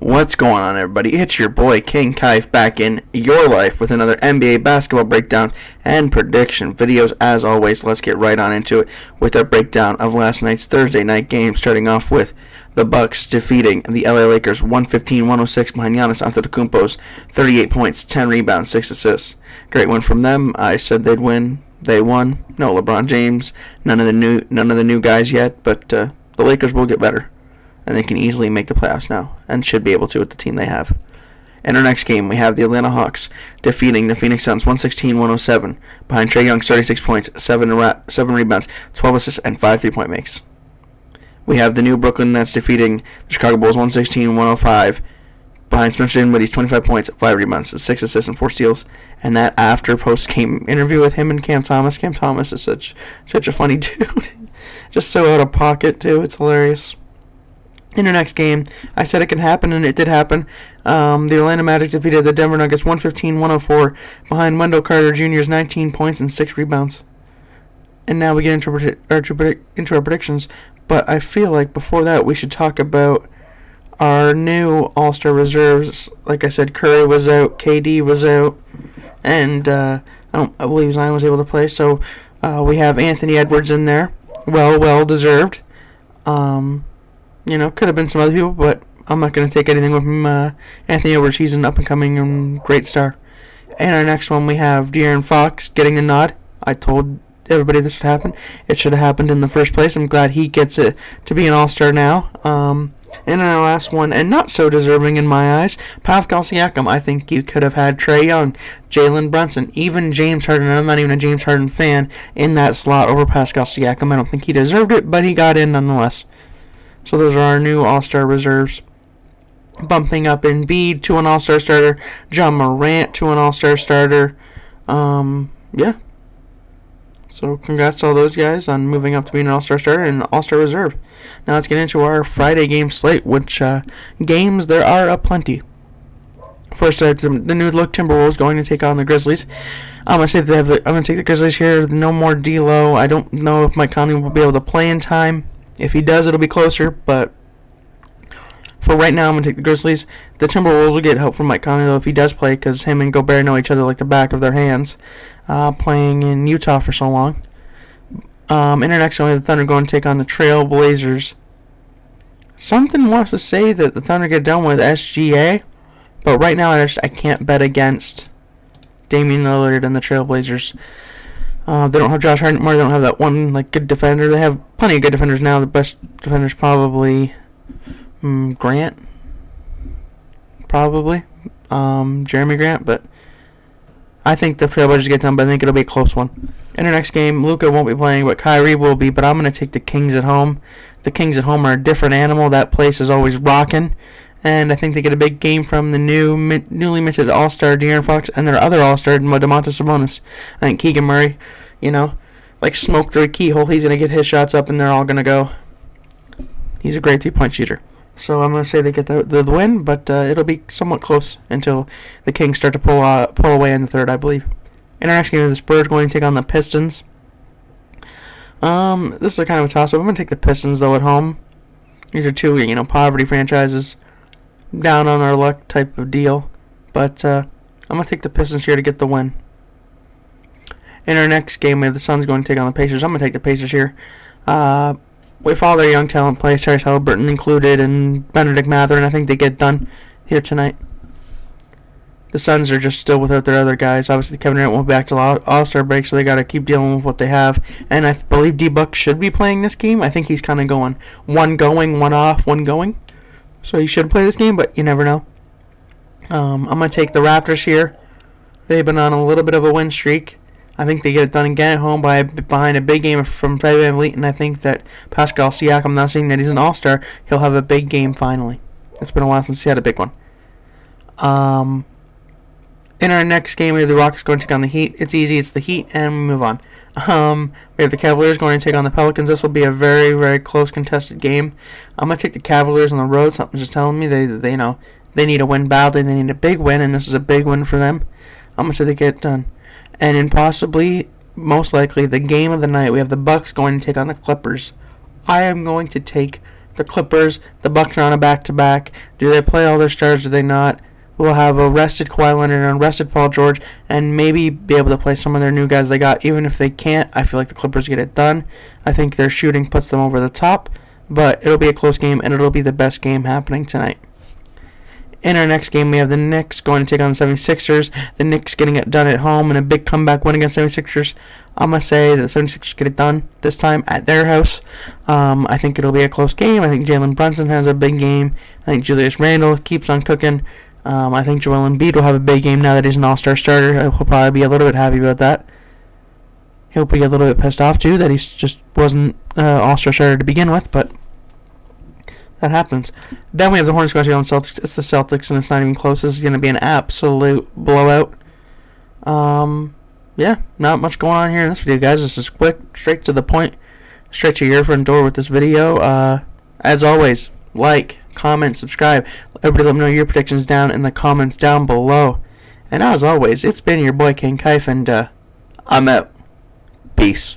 What's going on, everybody? It's your boy King Kaif back in your life with another NBA basketball breakdown and prediction videos. As always, let's get right on into it with our breakdown of last night's Thursday night game, starting off with the Bucks defeating the LA Lakers 115-106 behind Giannis Antetokounmpo's 38 points, 10 rebounds, 6 assists. Great win from them. I said they'd win. They won. No LeBron James. None of the new guys yet, but the Lakers will get better. And they can easily make the playoffs now, and should be able to with the team they have. In our next game, we have the Atlanta Hawks defeating the Phoenix Suns 116-107 behind Trae Young's 36 points, 7 rebounds, 12 assists, and 5 3-point makes. We have the new Brooklyn Nets defeating the Chicago Bulls 116-105 behind Spencer Dinwiddie's 25 points, 5 rebounds, 6 assists, and 4 steals. And that after post-game interview with him and Cam Thomas. Cam Thomas is such a funny dude. Just so out of pocket, too. It's hilarious. In our next game, I said it can happen, and it did happen. The Orlando Magic defeated the Denver Nuggets 115-104 behind Wendell Carter Jr.'s 19 points and 6 rebounds. And now we get into our predictions, but I feel like before that we should talk about our new All-Star reserves. Like I said, Curry was out, KD was out, and I believe Zion was able to play. So we have Anthony Edwards in there. Well deserved. Could have been some other people, but I'm not going to take anything from Anthony Edwards. He's an up-and-coming and great star. In our next one, we have De'Aaron Fox getting the nod. I told everybody this would happen. It should have happened in the first place. I'm glad he gets it to be an all-star now. In our last one, and not so deserving in my eyes, Pascal Siakam. I think you could have had Trae Young, Jalen Brunson, even James Harden. I'm not even a James Harden fan in that slot over Pascal Siakam. I don't think he deserved it, but he got in nonetheless. So those are our new All-Star reserves. Bumping up Embiid to an All-Star starter. John Morant to an All-Star starter. Yeah. So congrats to all those guys on moving up to being an All-Star starter and an All-Star reserve. Now let's get into our Friday game slate, which games there are aplenty. First, the new look Timberwolves going to take on the Grizzlies. I'm gonna take the Grizzlies here. No more D'Lo. I don't know if Mike Conley will be able to play in time. If he does, it'll be closer, but for right now, I'm going to take the Grizzlies. The Timberwolves will get help from Mike Conley, though, if he does play, because him and Gobert know each other like the back of their hands, playing in Utah for so long. Internationally, the Thunder going to take on the Trail Blazers. Something wants to say that the Thunder get done with SGA, but right now, I can't bet against Damian Lillard and the Trail Blazers. They don't have Josh Hart anymore. They don't have that one good defender. They have plenty of good defenders now. The best defender's probably Grant. Probably. Jeremy Grant. But I think the Trailblazers get done, but I think it'll be a close one. In our next game, Luka won't be playing, but Kyrie will be. But I'm going to take the Kings at home. The Kings at home are a different animal. That place is always rocking. And I think they get a big game from the newly minted All-Star De'Aaron Fox and their other All-Star, Domantas Sabonis. I think Keegan Murray, like smoke through a keyhole, he's going to get his shots up and they're all going to go. He's a great 3-point shooter. So I'm going to say they get the win, but it'll be somewhat close until the Kings start to pull away in the third, I believe. In our next game, the Spurs going to take on the Pistons. This is a kind of a toss-up. I'm going to take the Pistons, though, at home. These are two, poverty franchises. Down on our luck type of deal. But I'm going to take the Pistons here to get the win. In our next game, we have the Suns going to take on the Pacers. I'm going to take the Pacers here. With all their young talent players, Tyrese Haliburton included, and Benedict Mathurin, I think they get done here tonight. The Suns are just still without their other guys. Obviously, Kevin Durant won't be back till All-Star break, so they got to keep dealing with what they have. And I believe D-Buck should be playing this game. I think he's kind of going one going, one off, one going. So he should play this game, but you never know. I'm going to take the Raptors here. They've been on a little bit of a win streak. I think they get it done again at home behind a big game from Fred VanVleet, and I think that Pascal Siakam, now seeing that he's an all-star, he'll have a big game finally. It's been a while since he had a big one. In our next game, we have the Rockets going to take on the Heat. It's easy. It's the Heat, and we move on. We have the Cavaliers going to take on the Pelicans. This will be a very, very close contested game. I'm going to take the Cavaliers on the road. Something's just telling me they need a win badly. They need a big win, and this is a big win for them. I'm going to say they get it done. And in possibly, most likely, the game of the night, we have the Bucks going to take on the Clippers. I am going to take the Clippers. The Bucks are on a back-to-back. Do they play all their stars? Do they not? We'll have a rested Kawhi Leonard and rested Paul George, and maybe be able to play some of their new guys they got. Even if they can't, I feel like the Clippers get it done. I think their shooting puts them over the top, but it'll be a close game, and it'll be the best game happening tonight. In our next game, we have the Knicks going to take on the 76ers. The Knicks getting it done at home in a big comeback win against the 76ers. I'm going to say that the 76ers get it done this time at their house. I think it'll be a close game. I think Jalen Brunson has a big game. I think Julius Randle keeps on cooking. I think Joel Embiid will have a big game now that he's an all-star starter. He'll probably be a little bit happy about that. He'll be a little bit pissed off, too, that he just wasn't all-star starter to begin with, but that happens. Then we have the Hornets going to on the Celtics. It's the Celtics, and it's not even close. This is going to be an absolute blowout. Yeah, not much going on here in this video, guys. This is quick, straight to the point, straight to your front door with this video. As always, like, comment, subscribe. Everybody let me know your predictions down in the comments down below. And as always, it's been your boy King Kife, and I'm out. Peace.